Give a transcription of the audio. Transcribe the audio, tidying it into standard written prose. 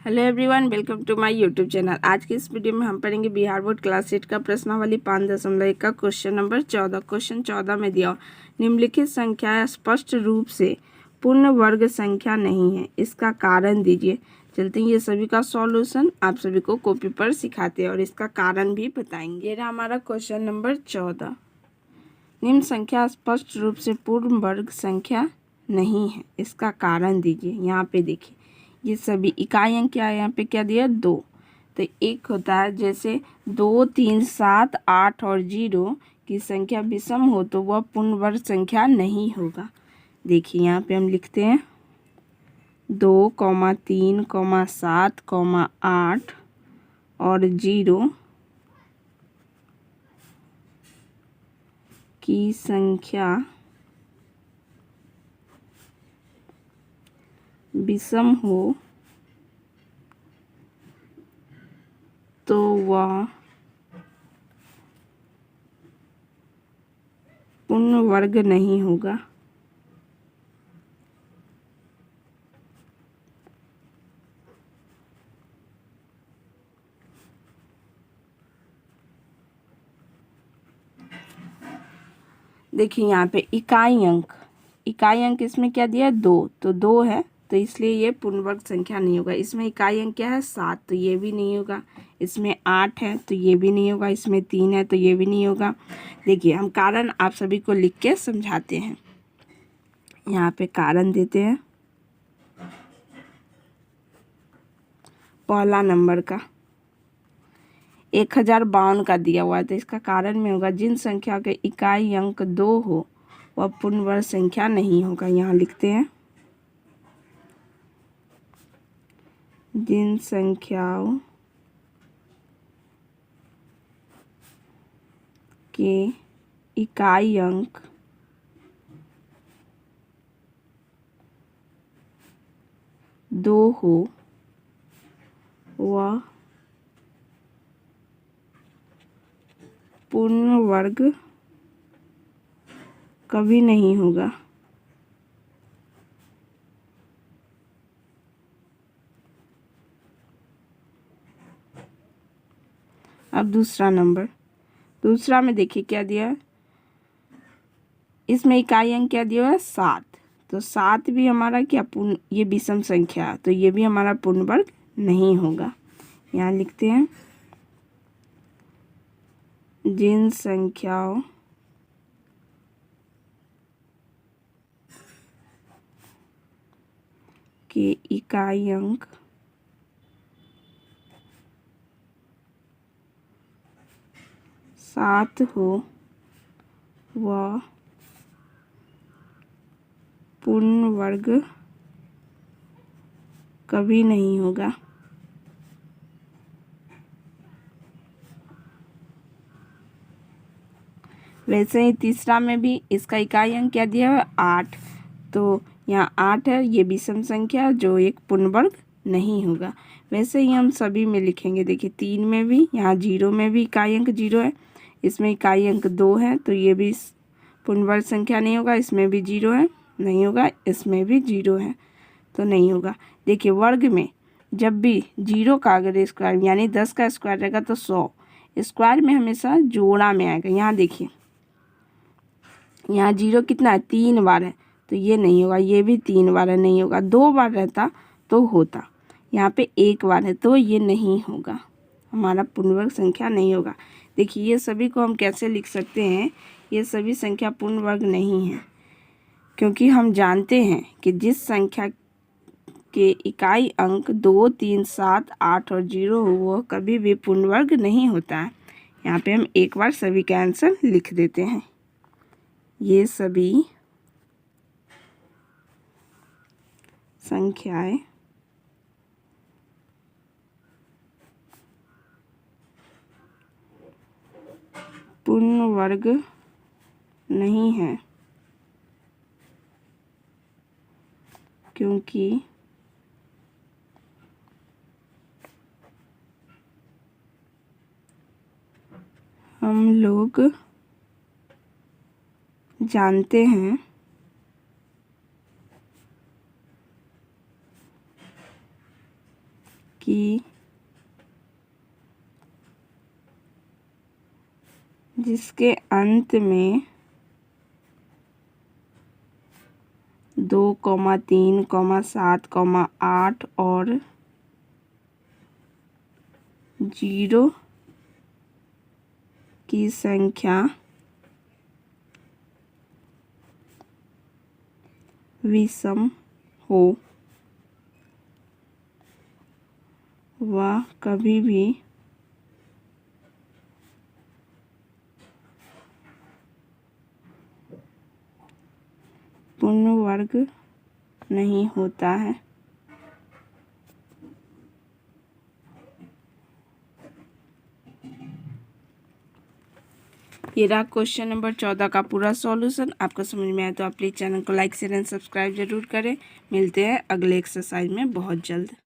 Hello everyone, welcome to my YouTube channel. आज की इस वीडियो में हम पढ़ेंगे बिहार बोर्ड क्लास 8 का प्रश्नावली 5.1 का क्वेश्चन नंबर 14। क्वेश्चन 14 में दिया निम्नलिखित संख्या स्पष्ट रूप से पूर्ण वर्ग संख्या नहीं है, इसका कारण दीजिए। चलते हैं ये सभी का सॉल्यूशन आप सभी को कॉपी पर सिखाते हैं और इसका कारण भी बताएंगे। ये रहा हमारा क्वेश्चन नंबर 14। निम्न संख्या स्पष्ट रूप से पूर्ण वर्ग संख्या नहीं है, इसका कारण दीजिए। यहाँ पे देखिए ये सभी इकाई अंक क्या है, यहाँ पे क्या दिया 2। तो एक होता है जैसे 2, 3, 7, 8 और 0 की संख्या विषम हो तो वह पूर्ण वर्ग संख्या नहीं होगा। देखिए यहाँ पे हम लिखते हैं 2, 3, 7, 8 और 0 की संख्या विषम हो तो वह पूर्ण वर्ग नहीं होगा। देखिए यहाँ पे इकाई अंक इसमें क्या दिया 2, तो 2 है तो इसलिए ये पूर्ण वर्ग संख्या नहीं होगा। इसमें इकाई अंक क्या है 7, तो ये भी नहीं होगा। इसमें 8 है तो ये भी नहीं होगा। इसमें 3 है तो ये भी नहीं होगा। देखिए हम कारण आप सभी को लिख के समझाते हैं। यहाँ पे कारण देते हैं पहला नंबर का 1052 का दिया हुआ है, तो इसका कारण में होगा जिन संख्या के इकाई अंक 2 हो वह पूर्ण वर्ग संख्या नहीं होगा। यहाँ लिखते हैं जिन संख्याओं के इकाई अंक 2 हो वह पूर्ण वर्ग कभी नहीं होगा। अब दूसरा में देखिए क्या दिया है। इसमें इकाई अंक क्या दिया है 7, तो 7 भी हमारा क्या पूर्ण, ये विषम संख्या तो ये भी हमारा पूर्ण वर्ग नहीं होगा। यहाँ लिखते हैं जिन संख्याओं के इकाई अंक 7 हो वह पूर्ण वर्ग कभी नहीं होगा। वैसे ही तीसरा में भी इसका इकाई अंक क्या दिया है 8, तो यहाँ 8 है, ये विषम संख्या जो एक पूर्ण वर्ग नहीं होगा। वैसे ही हम सभी में लिखेंगे। देखिए 3 में भी, यहाँ 0 में भी इकाई अंक 0 है, इसमें इकाई अंक 2 है तो ये भी पूर्ण वर्ग संख्या नहीं होगा। इसमें भी 0 है, नहीं होगा। इसमें भी 0 है तो नहीं होगा। देखिए वर्ग में जब भी 0 का अगर स्क्वायर यानी 10 का स्क्वायर रहेगा तो 100 स्क्वायर में हमेशा जोड़ा में आएगा। यहाँ देखिए यहाँ 0 कितना है 3 बार है तो ये नहीं होगा। ये भी 3 बार है, नहीं होगा। 2 बार रहता तो होता, यहाँ पे 1 बार है तो ये नहीं होगा, हमारा पूर्ण वर्ग संख्या नहीं होगा। देखिए ये सभी को हम कैसे लिख सकते हैं, ये सभी संख्या पूर्ण वर्ग नहीं है क्योंकि हम जानते हैं कि जिस संख्या के इकाई अंक 2, 3, 7, 8 और 0 हो वह कभी भी पूर्ण वर्ग नहीं होता है। यहाँ पे हम एक बार सभी का आंसर लिख देते हैं। ये सभी संख्याएं पूर्ण वर्ग नहीं है क्योंकि हम लोग जानते हैं कि जिसके अंत में 2, 3, 7, 8 और 0 की संख्या विषम हो, वह कभी भी पूर्ण वर्ग नहीं होता है। ये रहा क्वेश्चन नंबर 14 का पूरा सॉल्यूशन। आपको समझ में आया तो आप प्लीज़ चैनल को लाइक शेयर एंड सब्सक्राइब जरूर करें। मिलते हैं अगले एक्सरसाइज में बहुत जल्द।